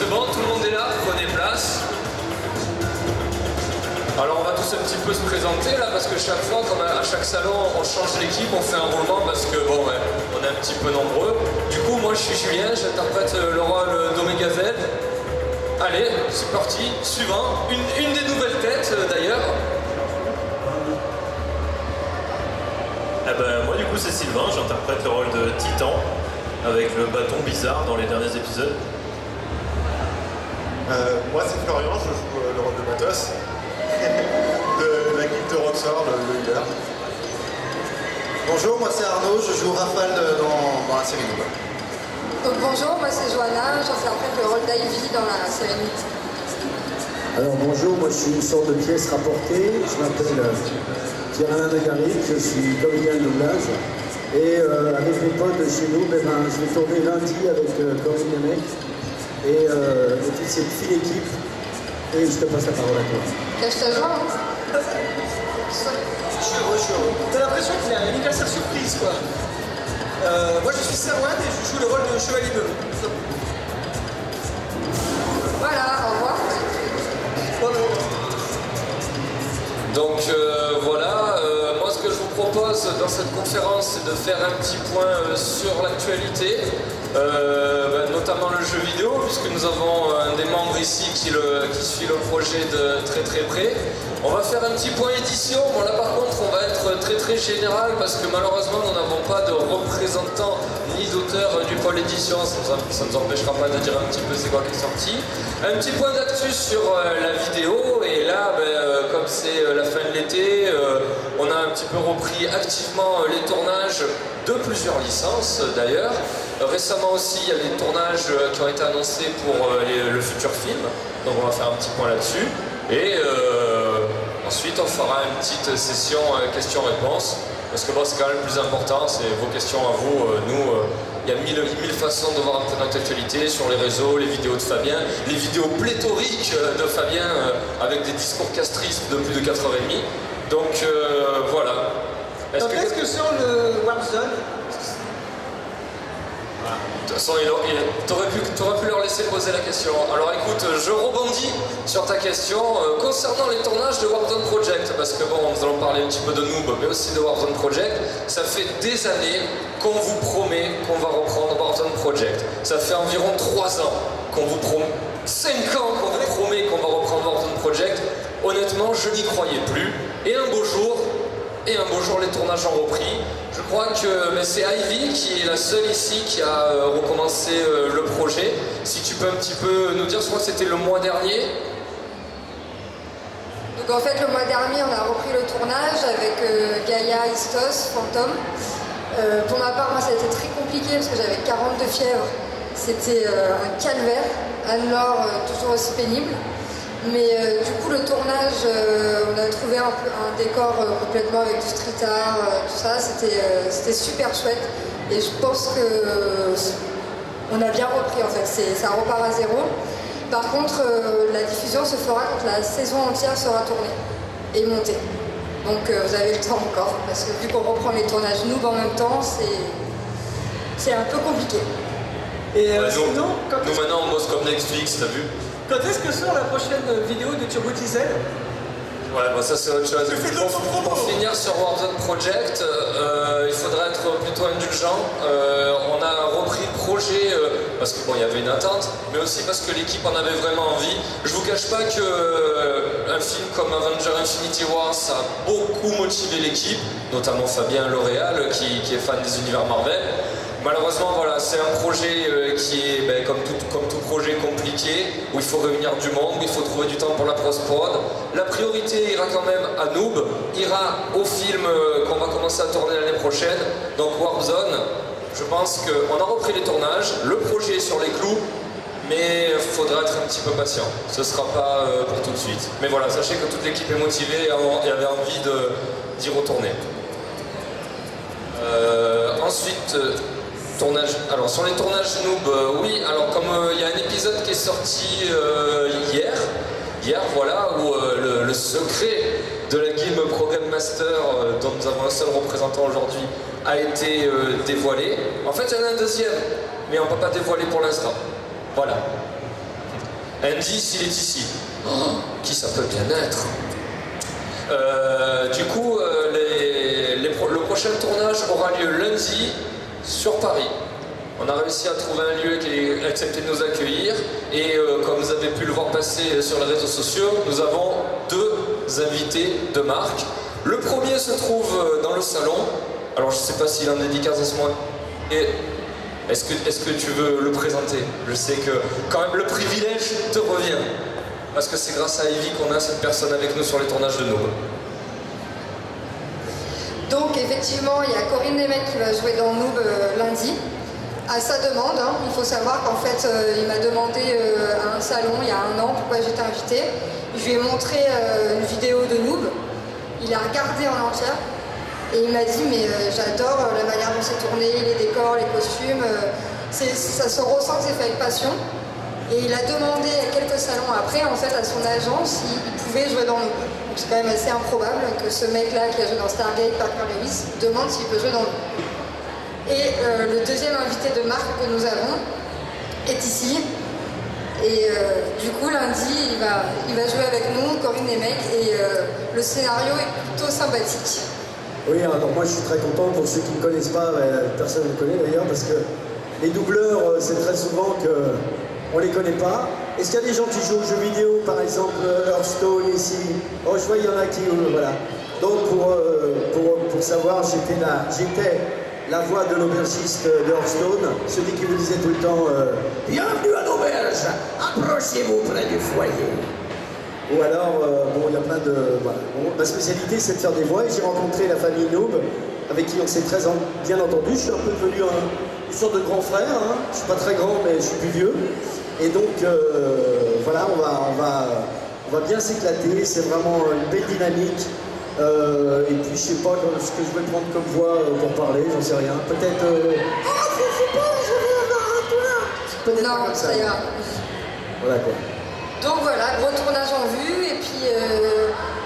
C'est bon, tout le monde est là, prenez place. Alors on va tous un petit peu se présenter là, parce que chaque fois, comme à chaque salon, on change l'équipe, on fait un roulement parce que bon, ouais, on est un petit peu nombreux. Du coup, moi je suis Julien, j'interprète le rôle d'Omega Z. Allez, c'est parti, suivant. Une des nouvelles têtes d'ailleurs. Ah ben, moi du coup c'est Sylvain, j'interprète le rôle de Titan avec le bâton bizarre dans les derniers épisodes. Moi c'est Florian, je joue le rôle de Matos, de la guilde de Roxor, le leader. Bonjour, moi c'est Arnaud, je joue Rafale dans la série Noob. Donc bonjour, moi c'est Johanna, j'interprète le rôle d'Ivy dans la série Mythe. Alors bonjour, moi je suis une sorte de pièce rapportée, je m'appelle Pierre-Alain Nagari, je suis comédien de doublage. Et avec mes potes de chez nous, je vais tourner lundi avec Corinne Nemec et toute cette fine équipe. Et je te passe la parole à toi. Cache ta joie, hein. Je suis heureux. T'as l'impression qu'il y a un anniversaire surprise, quoi. Moi je suis Serwan et je joue le rôle de Chevalier Bleu. Voilà, au revoir. Donc voilà, moi ce que je vous propose dans cette conférence, c'est de faire un petit point sur l'actualité, notamment le jeu vidéo, puisque nous avons un des membres ici qui suit le projet de très très près. On va faire un petit point édition. Bon là par contre on va être très très général parce que malheureusement nous n'avons pas de représentant ni d'auteur du pôle édition, ça ne nous empêchera pas de dire un petit peu c'est quoi qui est sorti. Un petit point d'actu sur la vidéo, et là comme c'est la fin de l'été, on a un petit peu repris activement les tournages de plusieurs licences d'ailleurs. Récemment aussi il y a des tournages qui ont été annoncés pour le futur film, donc on va faire un petit point là-dessus. Et ensuite on fera une petite session questions-réponses, parce que bon, c'est quand même le plus important, c'est vos questions à vous. Il y a mille façons de voir un peu notre actualité sur les réseaux, les vidéos de Fabien, les vidéos pléthoriques de Fabien avec des discours castristes de plus de 4h30. Donc voilà. Est-ce que sur le Warzone, de toute façon, t'aurais pu leur laisser poser la question. Alors écoute, je rebondis sur ta question concernant les tournages de Warzone Project, parce que bon, nous allons parler un petit peu de Noob, mais aussi de Warzone Project. Ça fait des années qu'on vous promet qu'on va reprendre Warzone Project. Ça fait environ 3 ans qu'on vous promet, 5 ans qu'on vous promet qu'on va reprendre Warzone Project. Honnêtement, je n'y croyais plus. Et un beau jour, les tournages ont repris. Je crois que c'est Ivy qui est la seule ici qui a recommencé le projet. Si tu peux un petit peu nous dire, je crois que c'était le mois dernier. Donc en fait le mois dernier on a repris le tournage avec Gaïa, Istos, Phantom. Pour ma part, moi ça a été très compliqué parce que j'avais 42 fièvres. C'était un calvaire. Anne-Laure toujours aussi pénible. Mais du coup le tournage, on a trouvé un décor complètement avec du street art, tout ça, c'était super chouette. Et je pense que on a bien repris en fait, ça repart à zéro. Par contre, la diffusion se fera quand la saison entière sera tournée et montée. Donc vous avez le temps encore, parce que vu qu'on reprend les tournages Noob en même temps, c'est un peu compliqué. et Nous maintenant on bosse comme Netflix, t'as vu? quand est-ce que sort la prochaine vidéo de Turbo Diesel? Ouais, bah ça c'est autre chose. Pour finir sur Warzone Project, il faudra être plutôt indulgent. On a repris le projet parce que bon, il y avait une attente, mais aussi parce que l'équipe en avait vraiment envie. Je vous cache pas que un film comme Avengers Infinity War, ça a beaucoup motivé l'équipe, notamment Fabien L'Oréal qui est fan des univers Marvel. Malheureusement, voilà, c'est un projet qui est, comme tout projet, compliqué, où il faut réunir du monde, où il faut trouver du temps pour la post-prod. La priorité ira quand même à Noob, ira au film qu'on va commencer à tourner l'année prochaine. Donc Warzone, je pense qu'on a repris les tournages, le projet est sur les clous, mais il faudra être un petit peu patient. Ce ne sera pas pour tout de suite. Mais voilà, sachez que toute l'équipe est motivée et avait envie d'y retourner. Ensuite... Alors sur les tournages Noob, oui, alors comme il y a un épisode qui est sorti hier voilà, où le secret de la Game Program Master, dont nous avons un seul représentant aujourd'hui, a été dévoilé. En fait il y en a un deuxième, mais on ne peut pas dévoiler pour l'instant. Voilà. Indice, il est ici. Oh, qui ça peut bien être? Du coup, le prochain tournage aura lieu lundi sur Paris. On a réussi à trouver un lieu qui a accepté de nous accueillir et comme vous avez pu le voir passer sur les réseaux sociaux, nous avons 2 invités de marque. Le premier se trouve dans le salon. Alors je ne sais pas s'il en dédicace à ce moment. Et est-ce que tu veux le présenter? Je sais que quand même le privilège te revient. Parce que c'est grâce à Evie qu'on a cette personne avec nous sur les tournages de Noob. Donc effectivement, il y a Corinne Nemeth qui va jouer dans Noob lundi. À sa demande, hein. Il faut savoir qu'en fait, il m'a demandé à un salon il y a 1 an pourquoi j'étais invitée. Je lui ai montré une vidéo de Noob. Il a regardé en entière. Et il m'a dit, mais j'adore la manière dont c'est tourné, les décors, les costumes. Ça se ressent que c'est fait avec passion. Et il a demandé à quelques salons après, en fait, à son agent s'il pouvait jouer dans Noob. Donc c'est quand même assez improbable que ce mec-là qui a joué dans Stargate, Parker Lewis, demande s'il peut jouer dans Noob. Et le deuxième invité de marque que nous avons est ici. Et du coup, lundi, il va jouer avec nous, Corinne Nemeth, et le scénario est plutôt sympathique. Oui, alors moi je suis très content pour ceux qui ne connaissent pas, personne ne le connaît d'ailleurs, parce que les doubleurs, c'est très souvent qu'on ne les connaît pas. Est-ce qu'il y a des gens qui jouent aux jeux vidéo, par exemple Hearthstone ici? Oh, je vois, il y en a qui... voilà. Donc pour savoir, j'étais la voix de l'aubergiste de Hearthstone, celui qui vous disait tout le temps bienvenue à l'auberge, approchez-vous près du foyer. Ou alors, bon, il y a plein de... Voilà. Bon, ma spécialité, c'est de faire des voix, et j'ai rencontré la famille Noob, avec qui on s'est très bien entendu. Je suis un peu devenu une sorte de grand frère, hein. Je suis pas très grand, mais je suis plus vieux. Et donc, voilà, on va bien s'éclater, c'est vraiment une belle dynamique. Et puis, je sais pas ce que je vais prendre comme voix pour parler, j'en sais rien. Peut-être... Ah, je sais pas, je vais avoir un tour. Peut-être non, comme ça. ira. Voilà quoi. Donc voilà, gros tournage en vue, et puis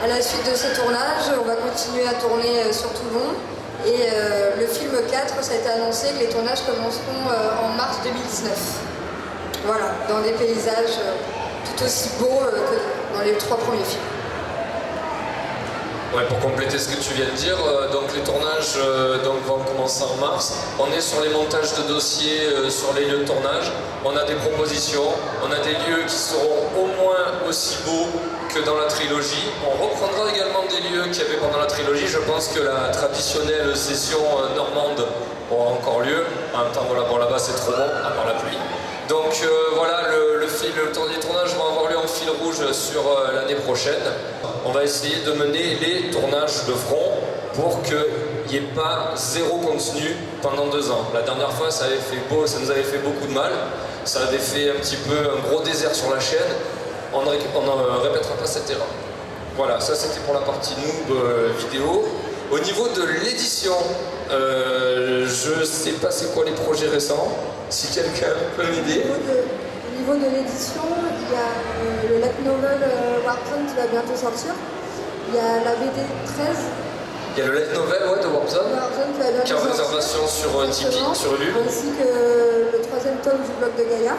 à la suite de ces tournages, on va continuer à tourner sur Toulon. Et le film 4, ça a été annoncé que les tournages commenceront en mars 2019. Voilà, dans des paysages tout aussi beaux que dans les 3 premiers films. Ouais, pour compléter ce que tu viens de dire, donc les tournages vont commencer en mars. On est sur les montages de dossiers sur les lieux de tournage. On a des propositions, on a des lieux qui seront au moins aussi beaux que dans la trilogie. On reprendra également des lieux qu'il y avait pendant la trilogie. Je pense que la traditionnelle session normande aura encore lieu. En même temps, voilà, bon, là-bas c'est trop bon, à part la pluie. Donc voilà, les tournages vont avoir lieu en fil rouge sur l'année prochaine. On va essayer de mener les tournages de front pour qu'il n'y ait pas 0 contenu pendant 2 ans. La dernière fois, ça nous avait fait beaucoup de mal. Ça avait fait un petit peu un gros désert sur la chaîne. On ne répétera pas cette erreur. Voilà, ça c'était pour la partie Noob vidéo. Au niveau de l'édition, je ne sais pas c'est quoi les projets récents. Si quelqu'un peut m'aider. Au niveau de l'édition, il y a le light novel Warp Zone qui va bientôt sortir. Il y a la BD 13. Il y a le light novel de Warp Zone qui est en réservation sur Tipeee, sur Ulule. Ainsi que le 3e tome du blog de Gaïa.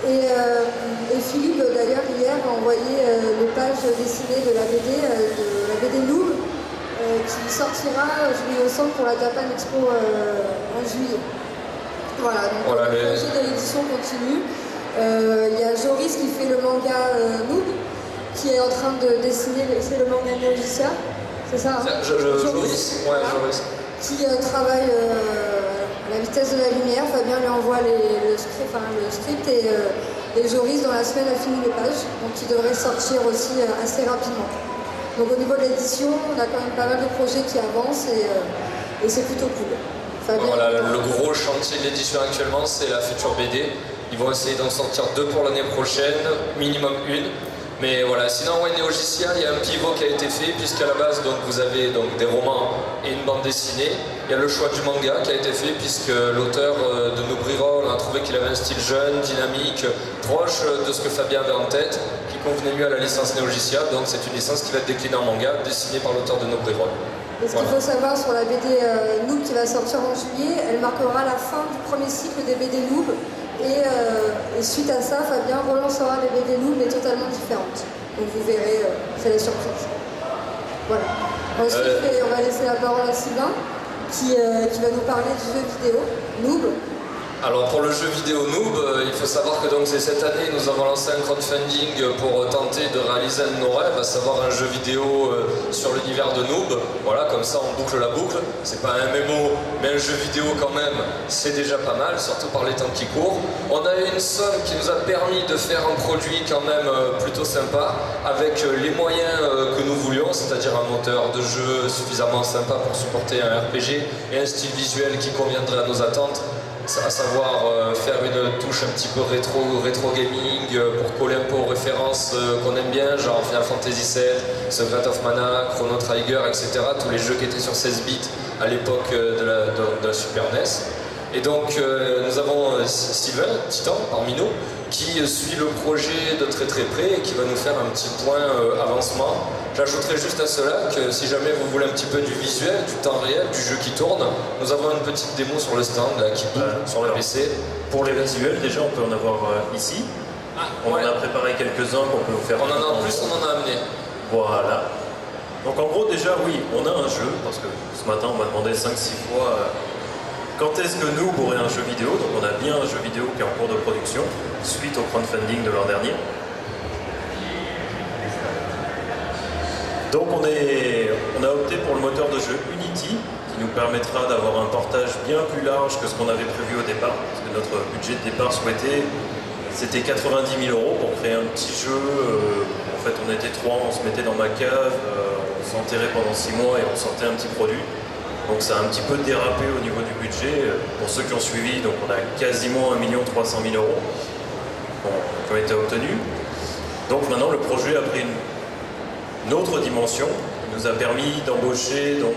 Et Philippe, d'ailleurs, hier, a envoyé les pages dessinées de la BD Noob, qui sortira, je me semble, pour la Japan Expo en juillet. Voilà, donc le projet de l'édition continue. Il y a Joris qui fait le manga Noob, qui est en train de dessiner, c'est le manga Neogicia, c'est ça hein Joris, ouais, Joris. Qui travaille à la vitesse de la lumière. Fabien lui envoie le script et Joris dans la semaine a fini les pages, donc il devrait sortir aussi assez rapidement. Donc au niveau de l'édition, on a quand même pas mal de projets qui avancent et c'est plutôt cool. Fabien, voilà, le gros chantier de l'édition actuellement, c'est la future BD. Ils vont essayer d'en sortir 2 pour l'année prochaine, minimum 1. Mais voilà, sinon, ouais, Neogicia, il y a un pivot qui a été fait, puisqu'à la base, donc, vous avez donc, des romans et une bande dessinée. Il y a le choix du manga qui a été fait, puisque l'auteur de Nobrira, on a trouvé qu'il avait un style jeune, dynamique, proche de ce que Fabien avait en tête, qui convenait mieux à la licence Neogicia. Donc c'est une licence qui va être déclinée en manga, dessinée par l'auteur de Nobrira. Et ce qu'il faut savoir sur la BD Noob qui va sortir en juillet, elle marquera la fin du premier cycle des BD Noob. Et suite à ça, Fabien relancera les BD Noob, mais totalement différentes. Donc vous verrez, c'est la surprise. Voilà. Ensuite, on va laisser la parole à Sylvain, qui va nous parler du jeu vidéo Noob. Alors pour le jeu vidéo Noob, il faut savoir que donc cette année nous avons lancé un crowdfunding pour tenter de réaliser un de nos rêves, à savoir un jeu vidéo sur l'univers de Noob. Voilà, comme ça on boucle la boucle. C'est pas un MMO, mais un jeu vidéo quand même, c'est déjà pas mal, surtout par les temps qui courent. On a eu une somme qui nous a permis de faire un produit quand même plutôt sympa, avec les moyens que nous voulions, c'est-à-dire un moteur de jeu suffisamment sympa pour supporter un RPG et un style visuel qui conviendrait à nos attentes. À savoir faire une touche un petit peu rétro gaming pour coller un peu aux références qu'on aime bien, genre Final Fantasy VII, Secret of Mana, Chrono Trigger, etc. Tous les jeux qui étaient sur 16 bits à l'époque de la Super NES. Et donc nous avons Sylvain, Titan, parmi nous, qui suit le projet de très près et qui va nous faire un petit point avancement. J'ajouterai juste à cela que si jamais vous voulez un petit peu du visuel, du temps réel, du jeu qui tourne, nous avons une petite démo sur le stand là, qui tourne sur le PC. Pour les visuels, déjà on peut en avoir ici. On en a préparé quelques-uns qu'on peut vous faire. On en a en plus, on en a amené. Voilà. Donc en gros déjà oui, on a un jeu, parce que ce matin on m'a demandé 5-6 fois quand est-ce que Noob aurait un jeu vidéo. Donc on a bien un jeu vidéo qui est en cours de production, suite au crowdfunding de l'an dernier. Donc on a opté pour le moteur de jeu Unity, qui nous permettra d'avoir un portage bien plus large que ce qu'on avait prévu au départ, parce que notre budget de départ souhaité, c'était 90 000 € pour créer un petit jeu. En fait on était 3, on se mettait dans ma cave, on s'enterrait pendant 6 mois et on sortait un petit produit. Donc ça a un petit peu dérapé au niveau du budget. Pour ceux qui ont suivi, donc on a quasiment 1 300 000 € qui ont été obtenus. Donc maintenant le projet a pris une autre dimension. Il nous a permis d'embaucher donc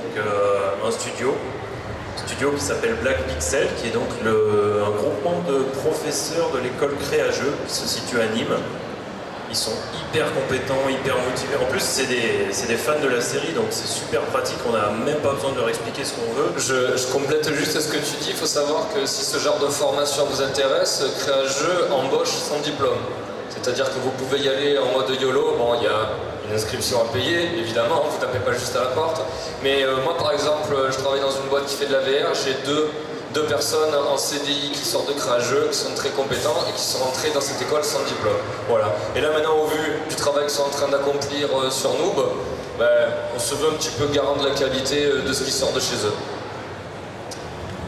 un studio qui s'appelle Black Pixel, qui est donc un groupement de professeurs de l'école Créageux qui se situe à Nîmes. Ils sont hyper compétents, hyper motivés. En plus, c'est des fans de la série, donc c'est super pratique. On n'a même pas besoin de leur expliquer ce qu'on veut. Je complète juste ce que tu dis. Il faut savoir que si ce genre de formation vous intéresse, Créageux embauche sans diplôme. C'est-à-dire que vous pouvez y aller en mode YOLO. Bon, il y a une inscription à payer, évidemment, vous ne tapez pas juste à la porte. Mais moi, par exemple, je travaille dans une boîte qui fait de la VR. J'ai deux personnes en CDI qui sortent de Créageux, qui sont très compétents et qui sont rentrés dans cette école sans diplôme. Voilà. Et là, maintenant, au vu du travail qu'ils sont en train d'accomplir sur Noob, on se veut un petit peu garant de la qualité de ce qui sort de chez eux.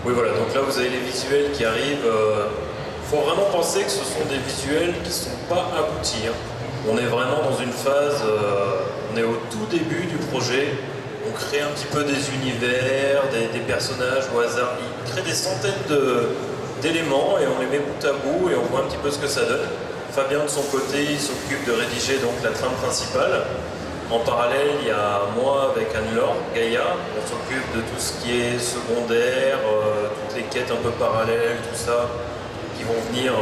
Oui, voilà. Donc là, vous avez les visuels qui arrivent. Il faut vraiment penser que ce sont des visuels qui ne sont pas aboutis. On est vraiment dans une phase, on est au tout début du projet, on crée un petit peu des univers, des personnages au hasard, il crée des centaines d'éléments et on les met bout à bout et on voit un petit peu ce que ça donne. Fabien de son côté, il s'occupe de rédiger donc la trame principale. En parallèle, il y a moi avec Anne-Laure, Gaïa, on s'occupe de tout ce qui est secondaire, toutes les quêtes un peu parallèles, tout ça, qui vont venir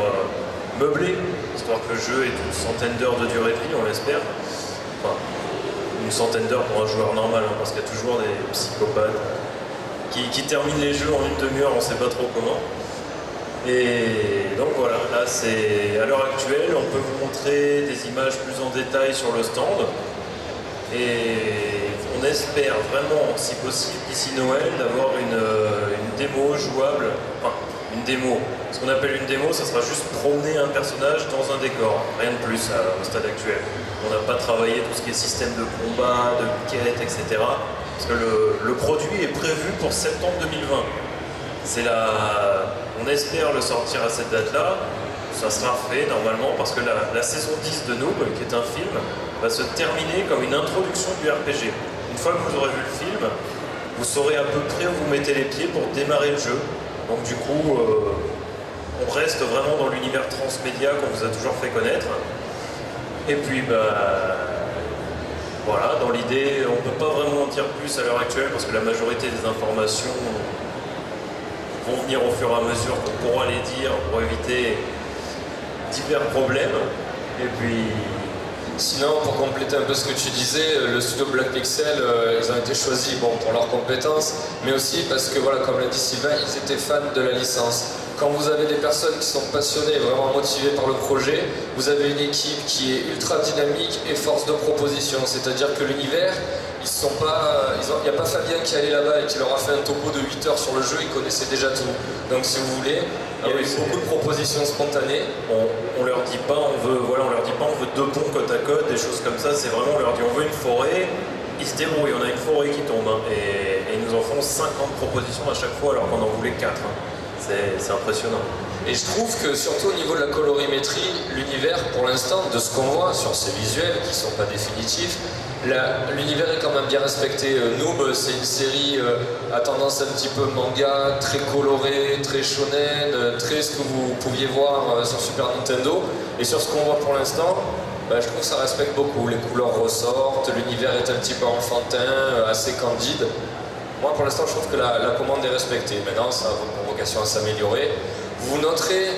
meubler, histoire que le jeu ait une centaine d'heures de durée de vie, on l'espère. Enfin, une centaine d'heures pour un joueur normal, parce qu'il y a toujours des psychopathes qui terminent les jeux en une demi-heure, on ne sait pas trop comment. Et donc voilà, là c'est à l'heure actuelle, on peut vous montrer des images plus en détail sur le stand. Et on espère vraiment, si possible, d'ici Noël, d'avoir une démo jouable. Enfin, une démo. Ce qu'on appelle une démo, ça sera juste promener un personnage dans un décor, rien de plus au stade actuel. On n'a pas travaillé tout ce qui est système de combat, de quête, etc. Parce que le produit est prévu pour septembre 2020. On espère le sortir à cette date-là. Ça sera fait normalement parce que la saison 10 de Noob, qui est un film, va se terminer comme une introduction du RPG. Une fois que vous aurez vu le film, vous saurez à peu près où vous mettez les pieds pour démarrer le jeu. Donc du coup, on reste vraiment dans l'univers transmédia qu'on vous a toujours fait connaître. Et puis, voilà, dans l'idée, on ne peut pas vraiment en dire plus à l'heure actuelle parce que la majorité des informations vont venir au fur et à mesure qu'on pourra les dire pour éviter divers problèmes. Et puis... Sinon, pour compléter un peu ce que tu disais, le studio Black Pixel, ils ont été choisis pour leurs compétences, mais aussi parce que, voilà, comme l'a dit Sylvain, ils étaient fans de la licence. quand vous avez des personnes qui sont passionnées et vraiment motivées par le projet, vous avez une équipe qui est ultra dynamique et force de proposition. C'est-à-dire que l'univers, il n'y a pas Fabien qui allait là-bas et qui leur a fait un topo de 8 heures sur le jeu, ils connaissaient déjà tout. Donc si vous voulez, il y a eu beaucoup de propositions spontanées. On leur dit pas on veut 2 ponts côte à côte, des choses comme ça, c'est vraiment on leur dit on veut une forêt, ils se débrouillent, on a une forêt qui tombe hein, et ils nous en font 50 propositions à chaque fois alors qu'on en voulait 4. Hein. C'est impressionnant. Et je trouve que surtout au niveau de la colorimétrie, l'univers pour l'instant, de ce qu'on voit sur ces visuels qui ne sont pas définitifs, l'univers est quand même bien respecté. Noob, c'est une série à tendance un petit peu manga, très colorée, très shonen, très ce que vous pouviez voir sur Super Nintendo. Et sur ce qu'on voit pour l'instant, je trouve que ça respecte beaucoup. Les couleurs ressortent, l'univers est un petit peu enfantin, assez candide. Moi pour l'instant je trouve que la commande est respectée. Maintenant ça a vocation à s'améliorer. Vous noterez,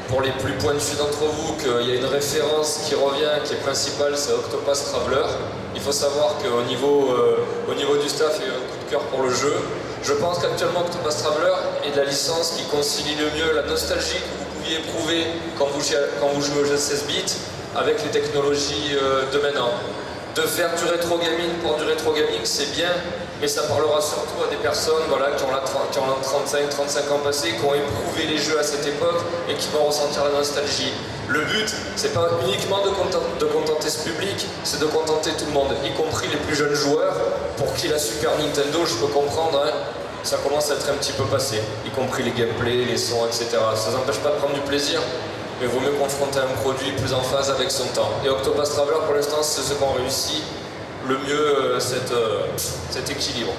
pour les plus pointus d'entre vous, qu'il y a une référence qui revient, qui est principale, c'est Octopath Traveler. Il faut savoir qu'au niveau du staff, il y a eu un coup de cœur pour le jeu. Je pense qu'actuellement Octopath Traveler est la licence qui concilie le mieux la nostalgie que vous pouviez éprouver quand vous jouez au jeu 16 bits avec les technologies de maintenant. De faire du rétro gaming pour du rétro gaming, c'est bien, mais ça parlera surtout à des personnes qui ont 35 ans passés, qui ont éprouvé les jeux à cette époque et qui vont ressentir la nostalgie. Le but, c'est pas uniquement de contenter ce public, c'est de contenter tout le monde, y compris les plus jeunes joueurs, pour qui la Super Nintendo, je peux comprendre, hein, ça commence à être un petit peu passé, y compris les gameplays, les sons, etc. Ça n'empêche pas de prendre du plaisir, mais il vaut mieux confronter un produit plus en phase avec son temps. Et Octopath Traveler, pour l'instant, c'est ce qu'on réussit le mieux, cet équilibre.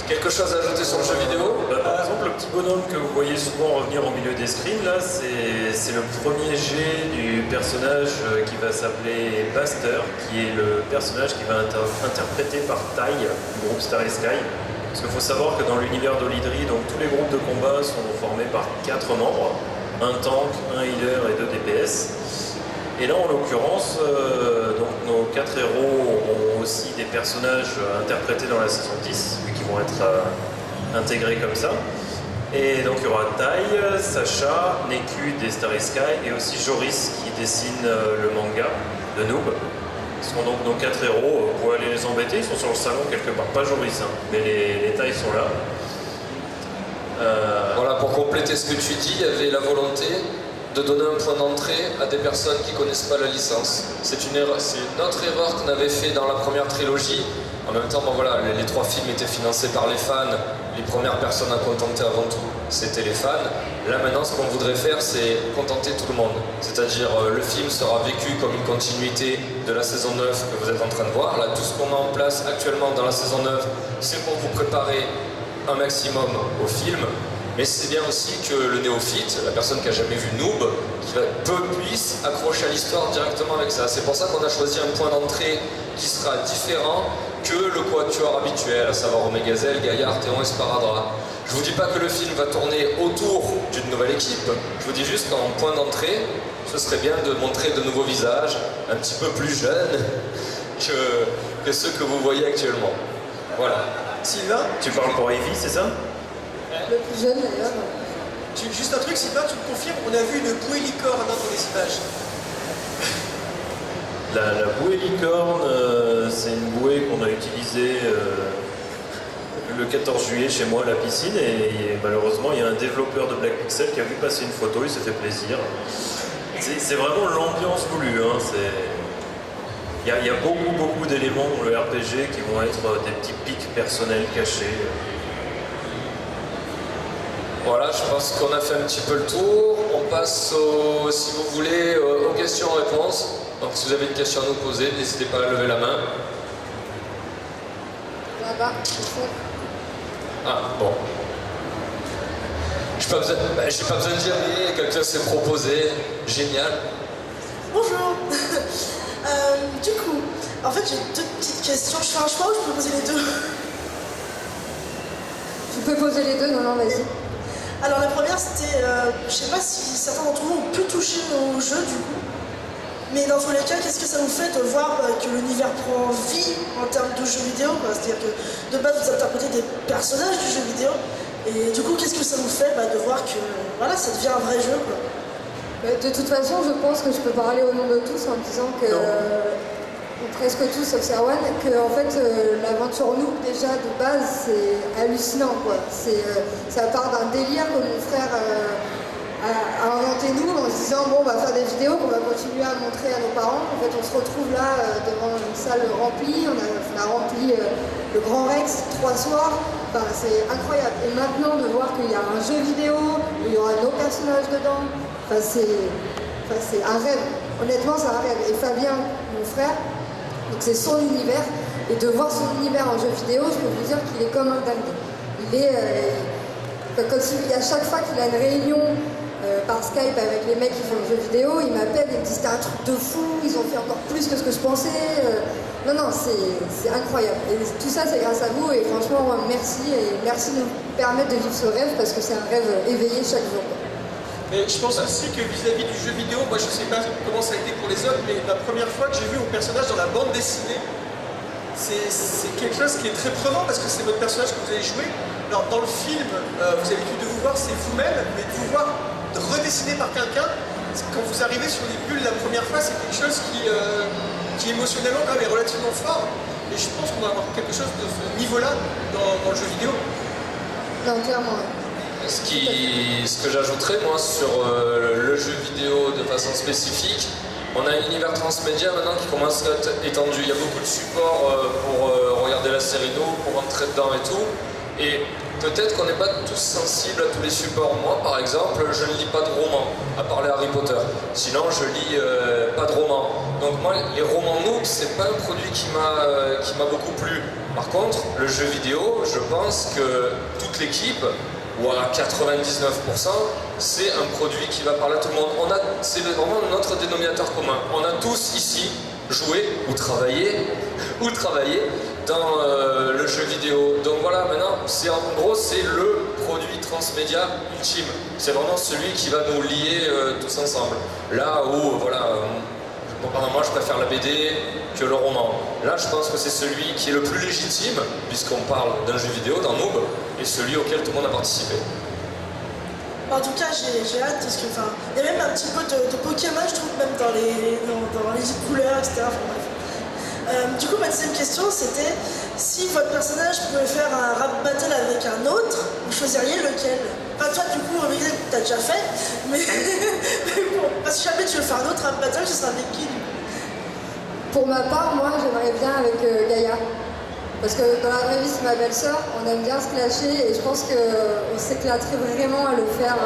Quelque chose à ajouter sur le jeu vidéo? Par exemple, le petit bonhomme que vous voyez souvent revenir au milieu des screens, là, c'est le premier jet du personnage qui va s'appeler Buster, qui est le personnage qui va être interprété par Tai, du groupe Starry Sky. Parce qu'il faut savoir que dans l'univers d'Olidri, donc tous les groupes de combat sont formés par 4 membres. Un tank, un healer et 2 DPS. Et là, en l'occurrence, donc nos 4 héros ont aussi des personnages interprétés dans la saison 10, vu qu'ils vont être intégrés comme ça. Et donc il y aura Tai, Sacha, Neku des Starry Sky et aussi Joris qui dessine le manga de Noob. Ce sont donc nos 4 héros, vous pouvez aller les embêter, ils sont sur le salon quelque part, pas Joris, hein, mais les Tai sont là. Voilà, pour compléter ce que tu dis, il y avait la volonté de donner un point d'entrée à des personnes qui ne connaissent pas la licence. C'est une autre erreur qu'on avait fait dans la première trilogie. En même temps, les 3 films étaient financés par les fans. Les premières personnes à contenter avant tout, c'était les fans. Là maintenant, ce qu'on voudrait faire, c'est contenter tout le monde. C'est-à-dire, le film sera vécu comme une continuité de la saison 9 que vous êtes en train de voir. Là, tout ce qu'on met en place actuellement dans la saison 9, c'est pour vous préparer un maximum au film, mais c'est bien aussi que le néophyte, la personne qui n'a jamais vu Noob, puisse accrocher à l'histoire directement avec ça. C'est pour ça qu'on a choisi un point d'entrée qui sera différent que le quatuor habituel, à savoir Omegazelle, Gaillard, Théon et Sparadra. Je vous dis pas que le film va tourner autour d'une nouvelle équipe, je vous dis juste qu'en point d'entrée, ce serait bien de montrer de nouveaux visages, un petit peu plus jeunes que ceux que vous voyez actuellement. Voilà. Sylvain, Tu parles pour Ivy, c'est ça? Le plus jeune d'ailleurs. juste un truc, Sylvain, tu me confirmes, on a vu une bouée licorne dans ton images. La bouée licorne, c'est une bouée qu'on a utilisée le 14 juillet chez moi à la piscine et malheureusement il y a un développeur de Black Pixel qui a vu passer une photo, il s'est fait plaisir. C'est vraiment l'ambiance voulue. Hein. Il y a beaucoup d'éléments dans le RPG qui vont être des petits pics personnels cachés. Voilà, je pense qu'on a fait un petit peu le tour. On passe, si vous voulez, aux questions-réponses. Donc si vous avez une question à nous poser, n'hésitez pas à lever la main. Là-bas, Ah, bon. J'ai pas besoin de dire rien, quelqu'un s'est proposé. Génial. Bonjour. Du coup, en fait j'ai 2 petites questions. Je fais un choix ou je peux poser les 2? tu peux poser les 2, non, vas-y. Alors la première c'était, je sais pas si certains d'entre vous ont pu toucher au jeu du coup, mais dans tous les cas, qu'est-ce que ça vous fait de voir que l'univers prend vie en termes de jeux vidéo? C'est-à-dire que de base vous interprétez des personnages du jeu vidéo, Et du coup, qu'est-ce que ça vous fait de voir que voilà, ça devient un vrai jeu quoi. De toute façon, je pense que je peux parler au nom de tous en disant que, ou presque tous sauf Serwan, que en fait l'aventure Noob déjà de base c'est hallucinant quoi. Ça part d'un délire que mon frère a inventé Noob en se disant bon on va faire des vidéos qu'on va continuer à montrer à nos parents. En fait on se retrouve là devant une salle remplie, on a rempli le Grand Rex 3 soirs. Enfin, c'est incroyable. Et maintenant de voir qu'il y a un jeu vidéo, où il y aura nos personnages dedans, c'est un rêve. Honnêtement, c'est un rêve. Et Fabien, mon frère, donc c'est son univers. Et de voir son univers en jeu vidéo, je peux vous dire qu'il est comme un dingue. À chaque fois qu'il a une réunion par Skype avec les mecs qui font le jeu vidéo, il m'appelle et me dit c'était un truc de fou, ils ont fait encore plus que ce que je pensais. Non, c'est incroyable. Et tout ça, c'est grâce à vous. Et franchement, merci. Et merci de nous permettre de vivre ce rêve parce que c'est un rêve éveillé chaque jour. Mais je pense aussi que vis-à-vis du jeu vidéo, moi je sais pas comment ça a été pour les autres, mais la première fois que j'ai vu vos personnages dans la bande dessinée, c'est quelque chose qui est très prenant parce que c'est votre personnage que vous avez joué. Alors dans le film, vous avez l'habitude de vous voir, c'est vous-même, mais de vous voir redessiné par quelqu'un, quand vous arrivez sur les bulles la première fois, c'est quelque chose qui émotionnellement quand même est relativement fort. Et je pense qu'on va avoir quelque chose de ce niveau-là dans le jeu vidéo. Non, clairement. Ce que j'ajouterais moi sur le jeu vidéo de façon spécifique, on a un univers transmédia maintenant qui commence à être étendu. Il y a beaucoup de supports pour regarder la série Noob, pour rentrer dedans et tout. Et peut-être qu'on n'est pas tous sensibles à tous les supports. Moi par exemple, je ne lis pas de romans, à part les Harry Potter. Sinon je lis pas de romans. Donc moi les romans Noob, c'est pas un produit qui m'a beaucoup plu. Par contre, le jeu vidéo, je pense que toute l'équipe, ou à 99%, c'est un produit qui va parler à tout le monde. C'est vraiment notre dénominateur commun. On a tous ici joué ou travaillé dans le jeu vidéo. Donc voilà, maintenant, en gros, c'est le produit transmédia ultime. C'est vraiment celui qui va nous lier tous ensemble. Là où, voilà, moi je préfère la BD que le roman. Là, je pense que c'est celui qui est le plus légitime, puisqu'on parle d'un jeu vidéo, d'un Noob, et celui auquel tout le monde a participé. En tout cas, j'ai hâte parce que, il y a même un petit peu de Pokémon, je trouve, même dans les couleurs, etc. Du coup, ma deuxième question, c'était si votre personnage pouvait faire un rap battle avec un autre, vous choisiriez lequel? Pas toi, du coup, t'as déjà fait, mais bon, parce que jamais tu veux faire un autre rap battle, ce sera avec qui, du coup? Pour ma part, moi, j'aimerais bien avec Gaïa. Parce que dans la vraie vie, c'est ma belle-sœur, on aime bien se clasher et je pense qu'on s'éclaterait vraiment à le faire.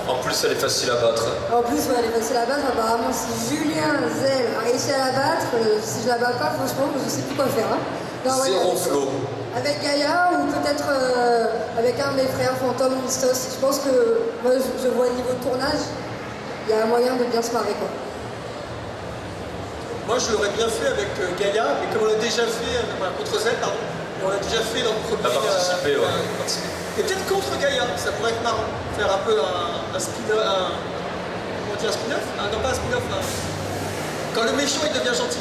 En plus, elle est facile à battre. En plus, ouais, elle est facile à battre. Apparemment, si Julien Zell a réussi à la battre, si je la bats pas, franchement, je sais plus quoi faire. Hein. Non, ouais, Zéro flow. Avec Gaïa ou peut-être avec un de mes frères, Fantôme ou Istos. Je pense que moi, je vois au niveau de tournage, il y a un moyen de bien se marrer, quoi. Moi, je l'aurais bien fait avec Gaïa, mais comme on l'a déjà fait contre Z, pardon, on l'a déjà fait dans le premier. Participer, ouais. Et peut-être contre Gaïa, ça pourrait être marrant. Faire un peu un spin-off, comment dire, un spin-off? Non, pas un spin-off, quand le méchant il devient gentil.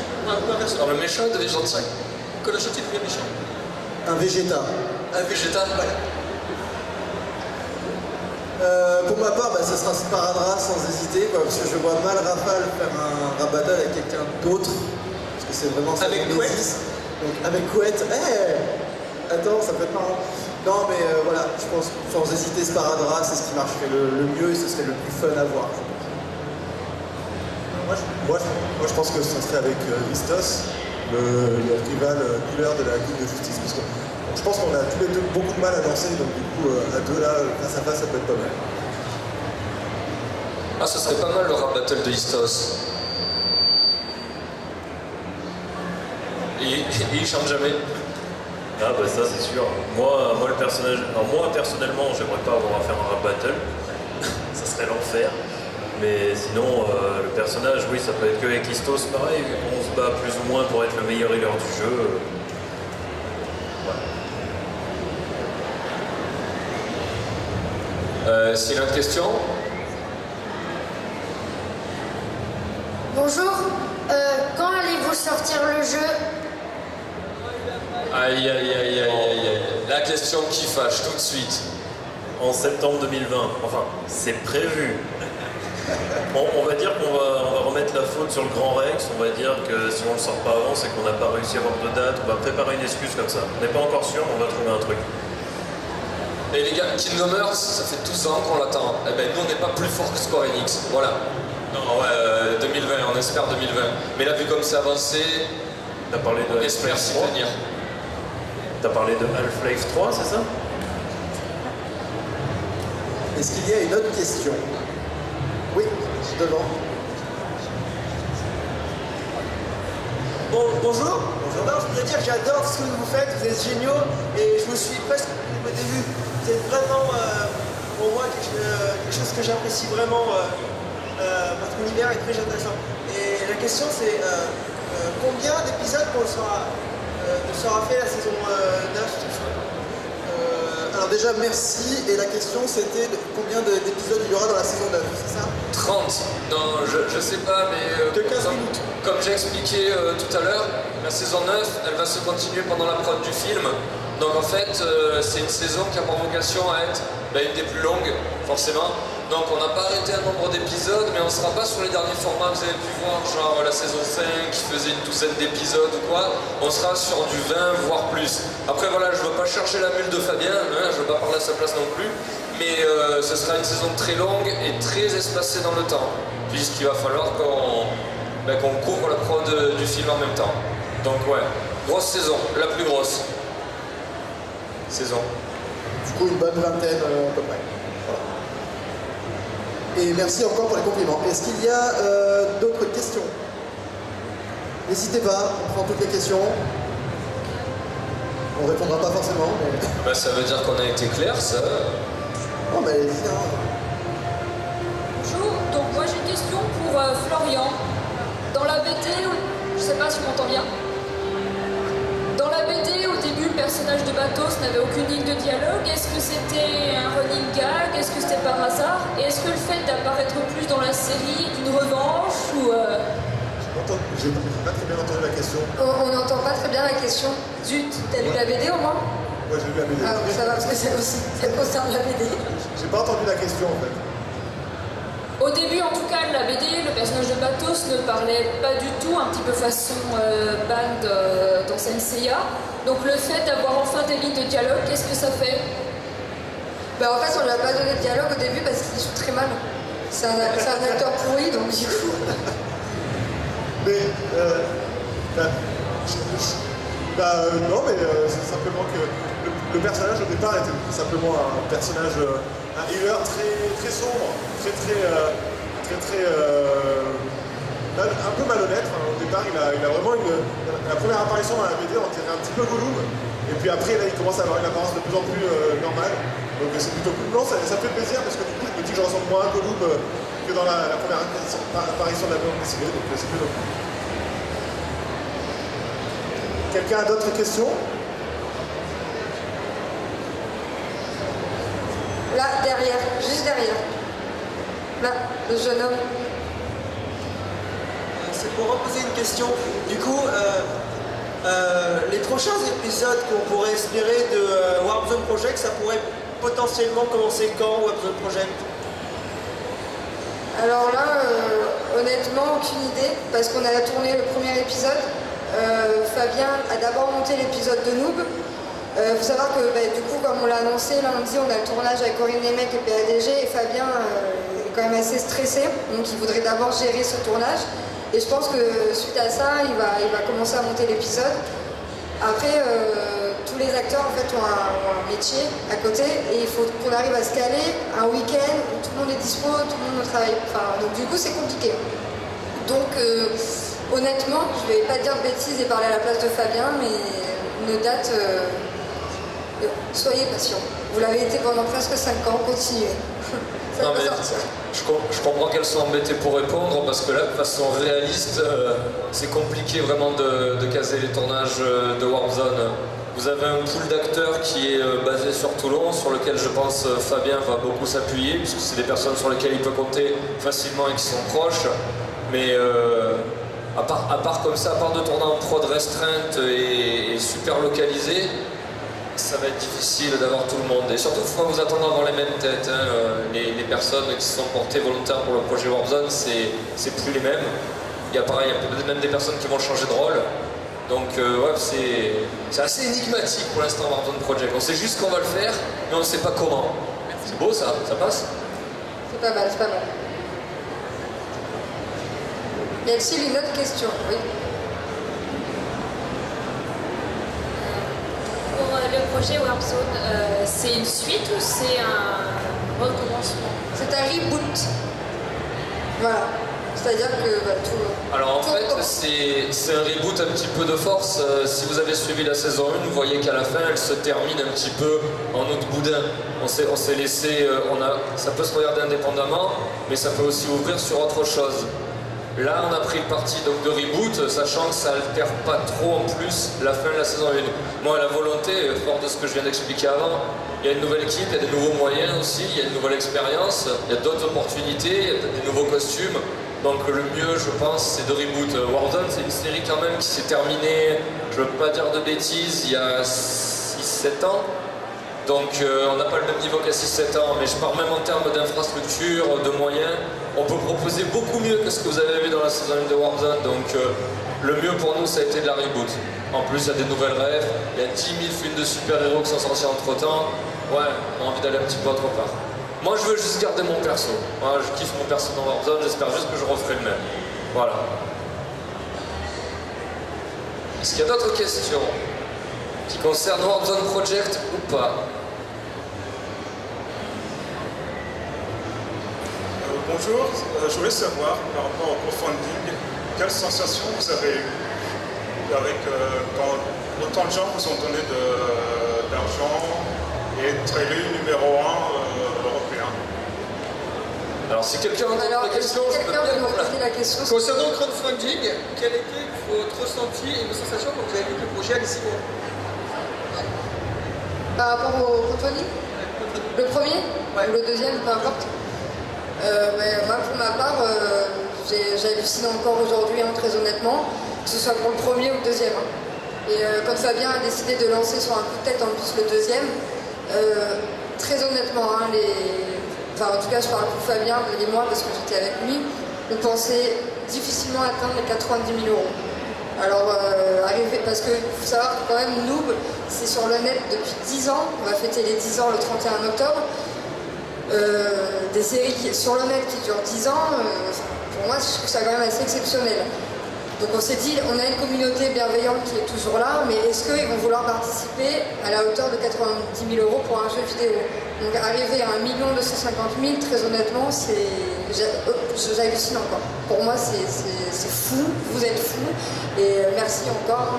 Quand le méchant il devient gentil. Quand le gentil devient méchant. Un Vegeta. Un Vegeta, voilà. Pour ma part, ça sera Sparadrap sans hésiter, parce que je vois mal Rafale faire un rap battle avec quelqu'un d'autre, parce que c'est vraiment ça. Avec Couette. Donc avec Couette, attends, ça peut être marrant. Non mais voilà, je pense sans hésiter Sparadrap, c'est ce qui marcherait le mieux et ce serait le plus fun à voir. Moi, je pense que ce serait avec Istos, le rival healer de la Ligue de Justice, parce que je pense qu'on a tous les deux beaucoup de mal à danser, donc du coup, à deux là, face à face, ça peut être pas mal. Ah, ce serait pas mal le rap battle de Istos. Et il chante jamais. Ah bah ça c'est sûr. Moi le personnage. Alors moi personnellement j'aimerais pas avoir à faire un rap battle. Ça serait l'enfer. Mais sinon le personnage oui ça peut être que avec Istos pareil, on se bat plus ou moins pour être le meilleur healer du jeu. S'il y a une question? Bonjour, quand allez-vous sortir le jeu? Aïe aïe aïe aïe aïe aïe. La question qui fâche tout de suite. en septembre 2020. Enfin, c'est prévu. On va dire qu'on va remettre la faute sur le Grand Rex. On va dire que si on ne le sort pas avant, c'est qu'on n'a pas réussi à avoir de date. On va préparer une excuse comme ça. On n'est pas encore sûr, mais on va trouver un truc. Et les gars, Kingdom Hearts, ça fait 12 ans qu'on l'attend. Eh ben, nous, on n'est pas plus fort que Square Enix. Voilà. Non, ouais, 2020, on espère 2020. Mais là, vu comme c'est avancé, T'as parlé de on espère s'y tenir. T'as parlé de Half-Life 3, c'est ça? Est-ce qu'il y a une autre question? Oui, devant. Bonjour. D'abord, je voudrais dire que j'adore ce que vous faites, vous êtes géniaux et je me suis presque au début. C'est vraiment pour moi quelque chose que j'apprécie vraiment. Votre univers est très intéressant. Et la question c'est combien d'épisodes sera fait la saison 9? Alors déjà, merci. Et la question, c'était combien d'épisodes il y aura dans la saison 9, c'est ça? 30. Non, je sais pas, mais De 15 minutes. Comme j'ai expliqué tout à l'heure, la saison 9, elle va se continuer pendant la prod du film. Donc en fait, c'est une saison qui a pour vocation à être une des plus longues, forcément. Donc on n'a pas arrêté un nombre d'épisodes, mais on ne sera pas sur les derniers formats que vous avez pu voir, genre la saison 5 qui faisait une douzaine d'épisodes ou quoi. On sera sur du 20, voire plus. Après voilà, je ne veux pas chercher la mule de Fabien, hein, je ne veux pas parler à sa place non plus. Mais ce sera une saison très longue et très espacée dans le temps. Puisqu'il va falloir qu'on couvre la prod du film en même temps. Donc ouais, grosse saison, la plus grosse saison. Du coup, une bonne vingtaine à peu près. Voilà. Et merci encore pour les compliments. Est-ce qu'il y a d'autres questions? N'hésitez pas, on prend toutes les questions. On ne répondra pas forcément, mais... Ben, ça veut dire qu'on a été clair, ça. Non, mais allez-y, hein. Bonjour, donc moi j'ai une question pour Florian. Dans la BD, je sais pas si tu m'entends bien. Dans la BD, au début, le personnage de Batos n'avait aucune ligne de dialogue. Est-ce que c'était un running gag? Est-ce que c'était par hasard? Et est-ce que le fait d'apparaître plus dans la série est une revanche ou J'ai pas très bien entendu la question. On n'entend pas très bien la question. Zut, t'as lu la BD au moins? Moi j'ai vu la BD. Ah bon, ça va parce que ça concerne la BD. J'ai pas entendu la question en fait. Au début, en tout cas, de la BD, le personnage de Batos ne parlait pas du tout, un petit peu façon band dans Saint Seiya. Donc le fait d'avoir enfin des lignes de dialogue, qu'est-ce que ça fait? En fait, on lui a pas donné de dialogue au début parce qu'il joue très mal. C'est un acteur pourri, donc du coup... Mais non, mais c'est simplement que le personnage au départ était simplement un personnage, un healer très sombre, un peu malhonnête. Au départ, il a vraiment la première apparition dans la BD, on dirait un petit peu Gollum. Et puis après, là, il commence à avoir une apparence de plus en plus normale. Donc c'est plutôt cool. Non, ça fait plaisir parce que du coup, je me dis que je ressemble moins à Gollum que dans la première apparition de la bande dessinée. Donc c'est plutôt cool. Quelqu'un a d'autres questions? Là, derrière, juste derrière. Là, le jeune homme. C'est pour reposer une question. Du coup, les prochains épisodes qu'on pourrait espérer de Warp Zone Project, ça pourrait potentiellement commencer quand, Warp Zone Project? Alors là, honnêtement, aucune idée, parce qu'on a tourné le premier épisode. Fabien a d'abord monté l'épisode de Noob. Il faut savoir que du coup, comme on l'a annoncé lundi, on a le tournage avec Corinne Nemec et PADG, et Fabien est quand même assez stressé, donc il voudrait d'abord gérer ce tournage. Et je pense que suite à ça, il va commencer à monter l'épisode. Après, tous les acteurs en fait ont un métier à côté, et il faut qu'on arrive à se caler un week-end où tout le monde est dispo, tout le monde ne travaille pas. Donc du coup, c'est compliqué. Donc honnêtement, je vais pas dire de bêtises et parler à la place de Fabien, mais une date, soyez patients. Vous l'avez été pendant presque 5 ans, continuez. Ça Non, va mais sortir. je comprends qu'elles sont embêtées pour répondre parce que là, de façon réaliste, c'est compliqué vraiment de caser les tournages de Warzone. Vous avez un pool d'acteurs qui est basé sur Toulon, sur lequel je pense Fabien va beaucoup s'appuyer, puisque c'est des personnes sur lesquelles il peut compter facilement et qui sont proches. Mais à part comme ça, à part de tourner en prod restreinte et super localisée, ça va être difficile d'avoir tout le monde. Et surtout, il faut pas vous attendre à avoir les mêmes têtes. Hein. Les personnes qui se sont portées volontaires pour le projet Warzone, c'est plus les mêmes. Il y a pareil, il y a peut-être même des personnes qui vont changer de rôle. Donc ouais, c'est assez énigmatique pour l'instant Warzone Project. On sait juste qu'on va le faire, mais on ne sait pas comment. C'est beau ça passe? C'est pas mal, c'est pas mal. Y a-t-il une autre question? Oui. Pour le projet Warzone, c'est une suite ou c'est un recommencement? C'est un reboot. Voilà. C'est-à-dire que tout... Alors en fait, c'est un reboot un petit peu de force. Si vous avez suivi la saison 1, vous voyez qu'à la fin, elle se termine un petit peu en autre boudin. On s'est laissé... ça peut se regarder indépendamment, mais ça peut aussi ouvrir sur autre chose. Là, on a pris le parti donc, de reboot, sachant que ça altère pas trop en plus la fin de la saison 1. Moi, la volonté, fort de ce que je viens d'expliquer avant, il y a une nouvelle équipe, il y a des nouveaux moyens aussi, il y a une nouvelle expérience, il y a d'autres opportunités, il y a des nouveaux costumes. Donc le mieux, je pense, c'est de reboot. Warzone, c'est une série quand même qui s'est terminée, je ne veux pas dire de bêtises, il y a 6-7 ans. Donc on n'a pas le même niveau qu'à 6-7 ans, mais je parle même en termes d'infrastructure, de moyens. On peut proposer beaucoup mieux que ce que vous avez vu dans la saison 1 de Warzone. Donc le mieux pour nous, ça a été de la reboot. En plus, il y a des nouvelles rêves, il y a 10 000 films de super-héros qui sont sortis entre temps. Ouais, on a envie d'aller un petit peu autre part. Moi, je veux juste garder mon perso. Voilà, je kiffe mon perso dans Warzone, j'espère juste que je referai le même. Voilà. Est-ce qu'il y a d'autres questions qui concernent Warzone Project ou pas? Bonjour, je voulais savoir par rapport au crowdfunding, quelle sensation vous avez eue avec quand autant de gens vous ont donné d'argent et être élu numéro 1 européen? Alors si quelqu'un a la question, je peux bien vous poser la question. Concernant le crowdfunding, quel était votre ressenti et vos sensations quand vous avez vu que le projet allait si loin? Par rapport au crowdfunding? Le premier? Ouais. Ou le deuxième, peu importe. Moi, pour ma part, j'hallucine encore aujourd'hui, hein, très honnêtement, que ce soit pour le premier ou le deuxième. Hein. Et quand Fabien a décidé de lancer sur un coup de tête en plus le deuxième, très honnêtement, hein, en tout cas je parle pour Fabien et moi parce que j'étais avec lui, on pensait difficilement atteindre les 90 000 euros. Alors, parce qu'il faut savoir que quand même, Noob, c'est sur le net depuis 10 ans, on va fêter les 10 ans le 31 octobre. Des séries sur le net qui durent 10 ans, pour moi je trouve ça quand même assez exceptionnel. Donc on s'est dit, on a une communauté bienveillante qui est toujours là, mais est-ce qu'ils vont vouloir participer à la hauteur de 90 000 euros pour un jeu vidéo? Donc arriver à 1 250 000, très honnêtement, j'hallucine encore. Pour moi c'est fou, vous êtes fous, et merci encore,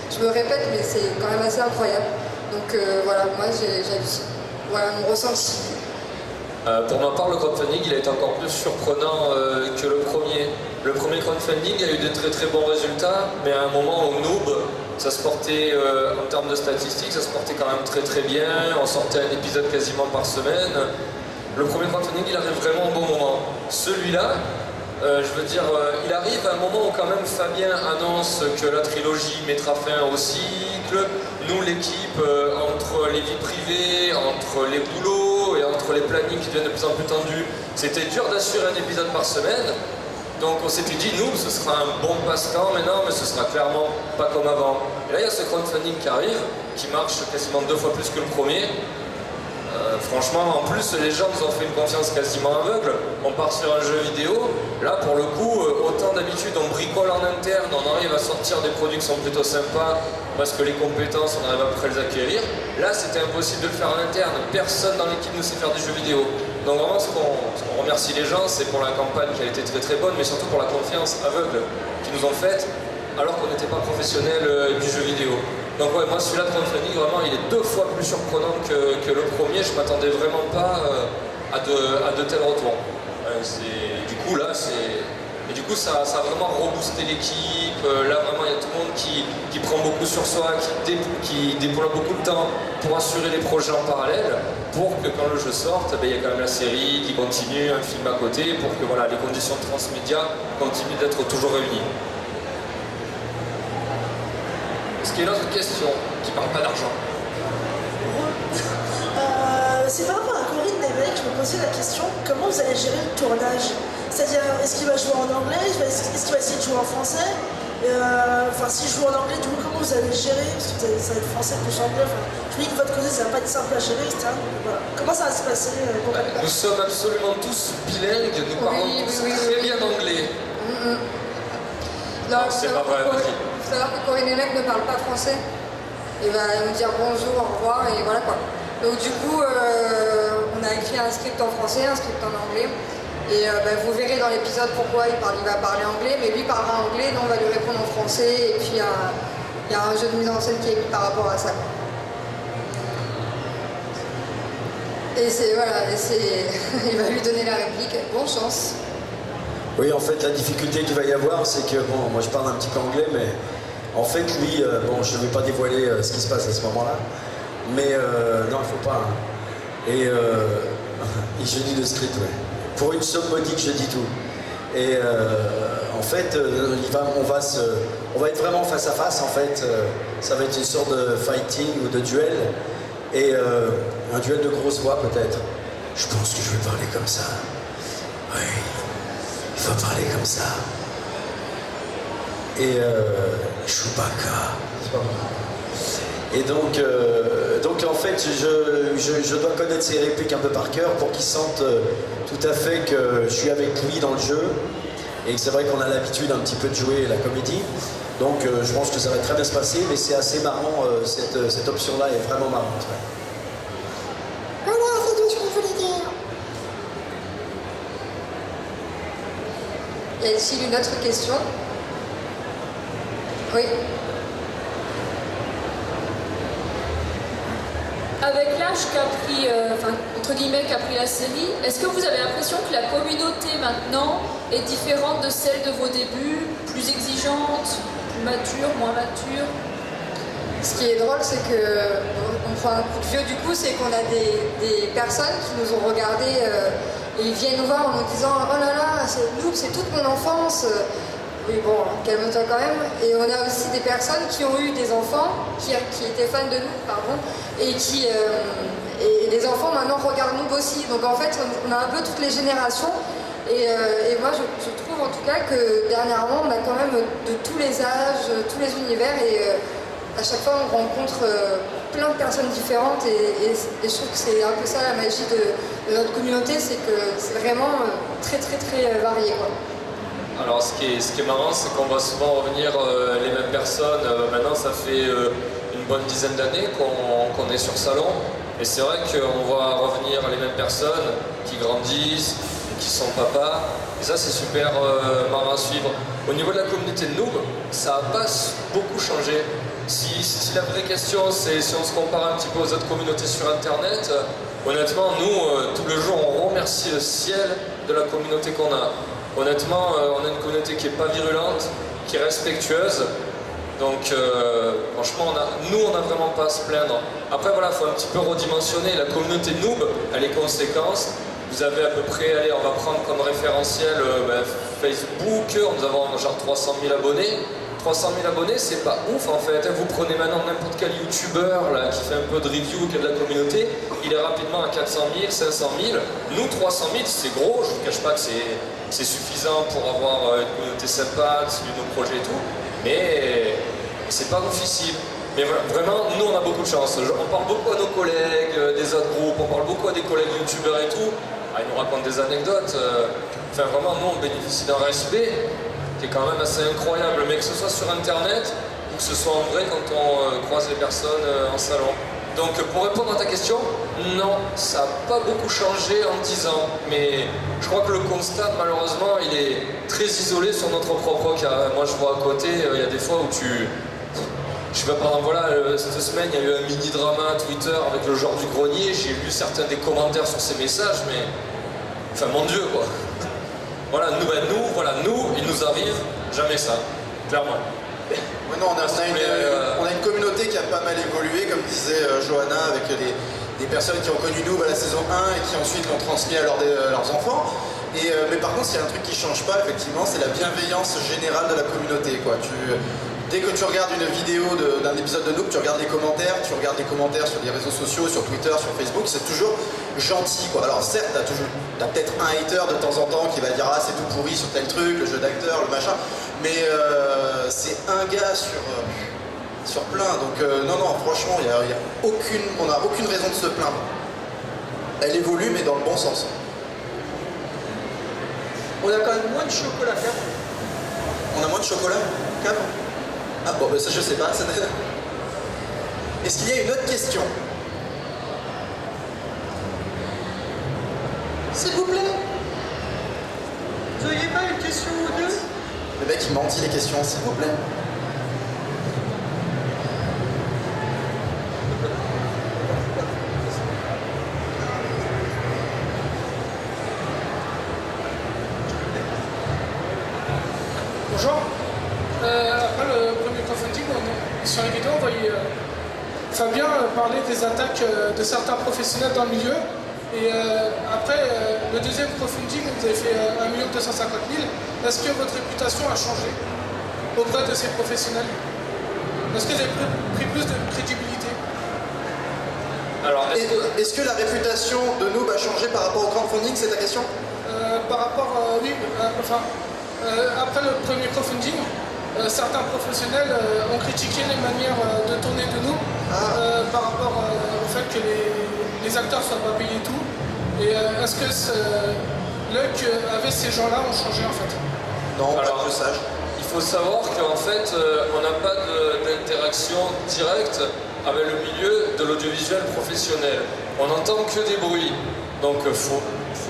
je me répète, mais c'est quand même assez incroyable. Donc voilà, moi j'hallucine. Voilà mon ressenti. Pour ma part, le crowdfunding il a été encore plus surprenant que le premier. Le premier crowdfunding a eu de très très bons résultats, mais à un moment au Noob, ça se portait, en termes de statistiques, ça se portait quand même très très bien. On sortait un épisode quasiment par semaine. Le premier crowdfunding il arrive vraiment au bon moment. Celui-là, je veux dire, il arrive à un moment où quand même Fabien annonce que la trilogie mettra fin au cycle. Nous, l'équipe, entre les vies privées, entre les boulots et entre les plannings qui deviennent de plus en plus tendus, c'était dur d'assurer un épisode par semaine. Donc on s'était dit, nous, ce sera un bon passe-temps maintenant, mais ce sera clairement pas comme avant. Et là, il y a ce crowdfunding qui arrive, qui marche quasiment 2 fois plus que le premier. Franchement, en plus, les gens nous ont fait une confiance quasiment aveugle. On part sur un jeu vidéo. Là, pour le coup, autant d'habitude, on bricole en interne, on arrive à sortir des produits qui sont plutôt sympas parce que les compétences, on arrive après les acquérir. Là, c'était impossible de le faire en interne. Personne dans l'équipe ne sait faire du jeu vidéo. Donc vraiment, ce qu'on remercie les gens, c'est pour la campagne qui a été très très bonne, mais surtout pour la confiance aveugle qu'ils nous ont faite alors qu'on n'était pas professionnel du jeu vidéo. Donc ouais, moi celui-là de crowdfunding, vraiment, il est 2 fois plus surprenant que le premier. Je m'attendais vraiment pas à de tels retours. Du coup, là, et du coup, ça a vraiment reboosté l'équipe. Là, vraiment, il y a tout le monde qui prend beaucoup sur soi, qui déploie beaucoup de temps pour assurer les projets en parallèle, pour que quand le jeu sorte, il y a quand même la série qui continue, un film à côté, pour que voilà, les conditions de transmédia continuent d'être toujours réunies. Est-ce qu'il y a une autre question qui ne parle pas d'argent? C'est par rapport à Corinne Lévesque, je me posais la question, comment vous allez gérer le tournage? C'est-à-dire, est-ce qu'il va jouer en anglais? Est-ce qu'il va essayer de jouer en français? Enfin, s'il joue en anglais, du coup, comment vous allez gérer? Parce que ça va être français plus anglais. Enfin, je me dis que de votre côté, ça va pas être simple à gérer, etc. Voilà. Comment ça va se passer Nous sommes absolument tous bilingues, nous parlons tous très bien anglais. Non, c'est pas vrai, Il faut savoir que Corinne Lévesque ne parle pas français. Il va nous dire bonjour, au revoir, et voilà quoi. Donc du coup, on a écrit un script en français, un script en anglais. Et vous verrez dans l'épisode pourquoi il va parler anglais, mais lui parlera anglais, donc on va lui répondre en français. Et puis il y a un jeu de mise en scène qui est mis par rapport à ça. Et il va lui donner la réplique. Bonne chance. Oui, en fait, la difficulté qu'il va y avoir, c'est que, bon, moi je parle un petit peu anglais, mais en fait, lui, bon, je ne vais pas dévoiler ce qui se passe à ce moment-là, mais non, il ne faut pas. Hein. Et je dis le script, ouais. Pour une somme modique, je dis tout. Et en fait, on va être vraiment face à face, en fait. Ça va être une sorte de fighting ou de duel, et un duel de grosse voix, peut-être. Je pense que je vais parler comme ça. Oui. Il faut parler comme ça. Et Chewbacca. Et donc en fait, je dois connaître ses répliques un peu par cœur pour qu'il sente tout à fait que je suis avec lui dans le jeu. Et c'est vrai qu'on a l'habitude un petit peu de jouer la comédie. Donc je pense que ça va très bien se passer, mais c'est assez marrant, cette option-là est vraiment marrante. Ouais. Voilà, c'est tout ce qu'on voulait dire. Y a-t-il une autre question? Oui. Avec l'âge qu'a pris, entre guillemets, qu'a pris la série, est-ce que vous avez l'impression que la communauté maintenant est différente de celle de vos débuts, plus exigeante, plus mature, moins mature? Ce qui est drôle, c'est que on prend un coup de vieux du coup, c'est qu'on a des personnes qui nous ont regardés et ils viennent nous voir en nous disant « Oh là là, c'est toute mon enfance !» Oui, bon, calme-toi quand même. Et on a aussi des personnes qui ont eu des enfants, qui étaient fans de nous, pardon, et les enfants maintenant regardent nous aussi. Donc en fait, on a un peu toutes les générations. Et moi, je trouve en tout cas que dernièrement, on a quand même de tous les âges, tous les univers, et à chaque fois, on rencontre plein de personnes différentes. Et je trouve que c'est un peu ça la magie de notre communauté, c'est que c'est vraiment très très très varié, quoi. Alors ce qui est marrant, c'est qu'on va souvent revenir les mêmes personnes. Maintenant, ça fait une bonne dizaine d'années qu'on est sur Salon. Et c'est vrai qu'on voit revenir les mêmes personnes qui grandissent, qui sont papas. Et ça, c'est super marrant à suivre. Au niveau de la communauté de Noob, ça n'a pas beaucoup changé. Si la vraie question, c'est si on se compare un petit peu aux autres communautés sur Internet, honnêtement, nous, tout le jour, on remercie le ciel de la communauté qu'on a. Honnêtement, on a une communauté qui n'est pas virulente, qui est respectueuse. Donc, franchement, on n'a vraiment pas à se plaindre. Après, voilà, il faut un petit peu redimensionner. La communauté Noob, elle est conséquente. Vous avez à peu près, allez, on va prendre comme référentiel Facebook. Nous avons genre 300 000 abonnés. 300 000 abonnés, c'est pas ouf en fait. Vous prenez maintenant n'importe quel youtubeur là, qui fait un peu de review, qui a de la communauté, il est rapidement à 400 000, 500 000. Nous, 300 000, c'est gros, je ne vous cache pas que c'est suffisant pour avoir une communauté sympa, suivre nos projets et tout, mais c'est pas difficile. Mais vraiment, nous, on a beaucoup de chance. On parle beaucoup à nos collègues des autres groupes, on parle beaucoup à des collègues youtubeurs et tout. Ils nous racontent des anecdotes. Enfin, vraiment, nous, on bénéficie d'un respect qui est quand même assez incroyable, mais que ce soit sur internet ou que ce soit en vrai quand on croise les personnes en salon. Donc pour répondre à ta question, non, ça n'a pas beaucoup changé en 10 ans, mais je crois que le constat malheureusement il est très isolé sur notre propre cas. Moi je vois à côté, il y a des fois où je sais pas, par exemple, voilà, cette semaine il y a eu un mini drama Twitter avec le genre du grenier, j'ai lu certains des commentaires sur ces messages, mais enfin mon Dieu quoi. Voilà, nous, il nous arrive jamais ça, clairement. Ouais, non, on a une communauté qui a pas mal évolué, comme disait Johanna, avec des personnes qui ont connu Noob à la saison 1 et qui ensuite l'ont transmis à leurs enfants. Mais par contre, il y a un truc qui change pas, effectivement, c'est la bienveillance générale de la communauté, quoi. dès que tu regardes une vidéo d'un épisode de Noob, tu regardes les commentaires sur les réseaux sociaux, sur Twitter, sur Facebook, c'est toujours gentil, quoi. Alors certes, t'as peut-être un hater de temps en temps qui va dire ah c'est tout pourri sur tel truc, le jeu d'acteur, le machin, mais c'est un gars sur plein, donc non, franchement, on n'a aucune raison de se plaindre. Elle évolue, mais dans le bon sens. On a quand même moins de chocolat qu'avant. On a moins de chocolat qu'avant. Ah bon, ça je sais pas. Est-ce qu'il y a une autre question? S'il vous plaît. Vous n'auriez pas une question ou deux? Le mec il mentit les questions, s'il vous plaît. Bonjour. Après le premier crowdfunding, sur les vidéos, on voyait Fabien parler des attaques de certains professionnels dans le milieu. Et après, le deuxième crowdfunding, vous avez fait 1 250 000. Est-ce que votre réputation a changé auprès de ces professionnels? Est-ce que vous avez pris plus de crédibilité? Alors, est-ce que la réputation de Noob a changé par rapport au crowdfunding, c'est ta question? Par rapport, oui, après le premier crowdfunding, certains professionnels ont critiqué les manières de tourner de Noob par rapport au fait que les acteurs ne soient pas payés et tout. Et est-ce que l'œil qu'avaient ces gens-là ont changé en fait? Non, pas que je sache. Il faut savoir qu'en fait, on n'a pas d'interaction directe avec le milieu de l'audiovisuel professionnel. On n'entend que des bruits. Donc il faut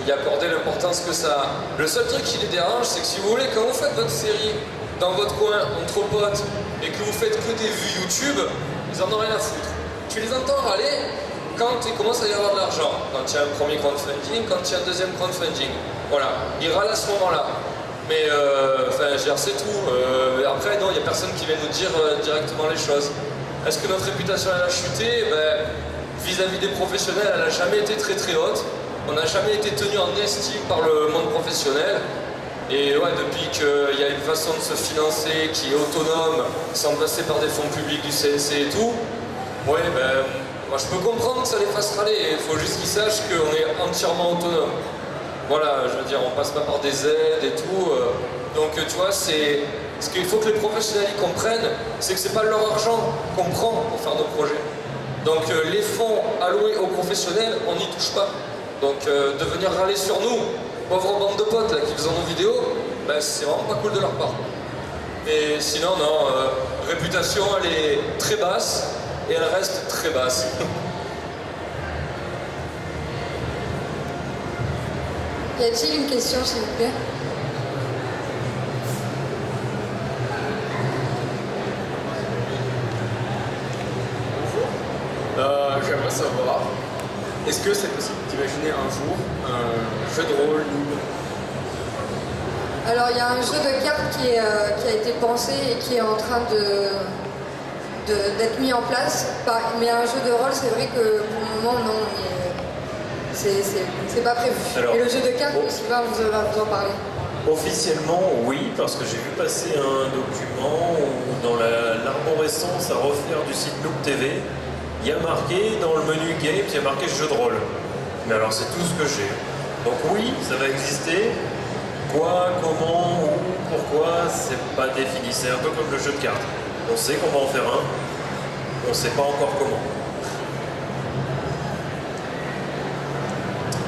y accorder l'importance que ça a. Le seul truc qui les dérange, c'est que si vous voulez, quand vous faites votre série dans votre coin, entre potes, et que vous faites que des vues YouTube, ils en ont rien à foutre. Tu les entends râler quand il commence à y avoir de l'argent. Quand il y a un premier crowdfunding, quand il y a un deuxième crowdfunding. Voilà, ils râlent à ce moment-là. Mais enfin, c'est tout. Après, non, il n'y a personne qui vient nous dire directement les choses. Est-ce que notre réputation elle a chuté? Vis-à-vis des professionnels, elle n'a jamais été très très haute. On n'a jamais été tenu en estime par le monde professionnel. Et ouais, depuis qu'il y a une façon de se financer qui est autonome, sans passer par des fonds publics du CNC et tout, ouais, moi je peux comprendre que ça les fasse râler. Il faut juste qu'ils sachent qu'on est entièrement autonome. Voilà, je veux dire, on passe pas par des aides et tout. Donc tu vois, ce qu'il faut que les professionnels y comprennent, c'est que c'est pas leur argent qu'on prend pour faire nos projets. Donc les fonds alloués aux professionnels, on n'y touche pas. Donc de venir râler sur nous, pauvres bande de potes là, qui faisant nos vidéos, c'est vraiment pas cool de leur part. Et sinon, non, réputation elle est très basse et elle reste très basse. Y a-t-il une question, s'il vous plaît? J'aimerais savoir, est-ce que c'est possible d'imaginer un jour un jeu de rôle Noob? Alors il y a un jeu de cartes qui a été pensé et qui est en train d'être mis en place. Mais un jeu de rôle, c'est vrai que pour le moment, non, c'est pas prévu. Alors, et le jeu de cartes, Sylvain va vous en parler. Officiellement, oui, parce que j'ai vu passer un document où dans l'arborescence à refaire du site Noob TV, il y a marqué dans le menu Games, il y a marqué jeu de rôle. Mais alors c'est tout ce que j'ai. Donc oui, ça va exister. Quoi, comment, où, pourquoi, c'est pas défini. C'est un peu comme le jeu de cartes. On sait qu'on va en faire un, on sait pas encore comment.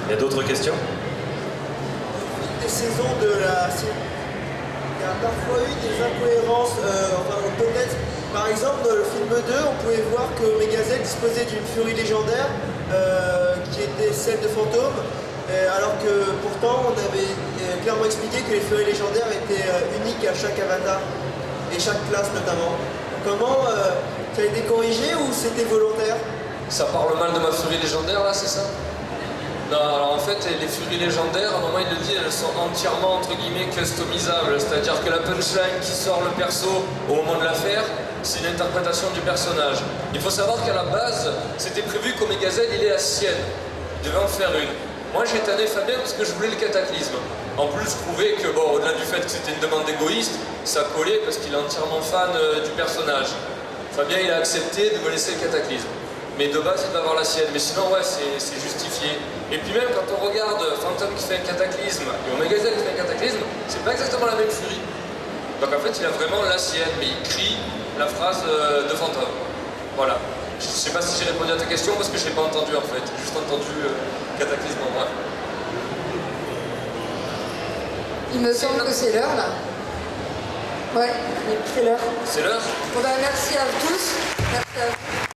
Il y a d'autres questions? Des saisons de la série, il y a parfois eu des incohérences, peut-être, par exemple dans le film 2, on pouvait voir que Megazed disposait d'une furie légendaire qui était celle de Fantôme, alors que pourtant on avait clairement expliqué que les furies légendaires étaient uniques à chaque avatar et chaque classe notamment. Comment ça a été corrigé ou c'était volontaire? Ça parle mal de ma furie légendaire là, c'est ça? Non, alors en fait, les furies légendaires, à un moment il le dit, elles sont entièrement entre guillemets customisables. C'est-à-dire que la punchline qui sort le perso au moment de la faire, c'est une interprétation du personnage. Il faut savoir qu'à la base, c'était prévu qu'Omega Z, il ait la sienne. Il devait en faire une. Moi j'ai tanné Fabien parce que je voulais le cataclysme. En plus je trouvais que, bon, au-delà du fait que c'était une demande égoïste, ça collait parce qu'il est entièrement fan du personnage. Fabien il a accepté de me laisser le cataclysme. Mais de base il va avoir la sienne, mais sinon ouais c'est justifié. Et puis même quand on regarde Phantom qui fait un cataclysme et Omega Z qui fait un cataclysme, c'est pas exactement la même furie. Donc en fait il a vraiment la sienne, mais il crie la phrase de Phantom. Voilà. Je sais pas si j'ai répondu à ta question parce que je l'ai pas entendu en fait, j'ai juste entendu cataclysme en moi. Il me semble que c'est l'heure là. Ouais, c'est l'heure. C'est l'heure. Bon bah merci à tous. Merci à vous.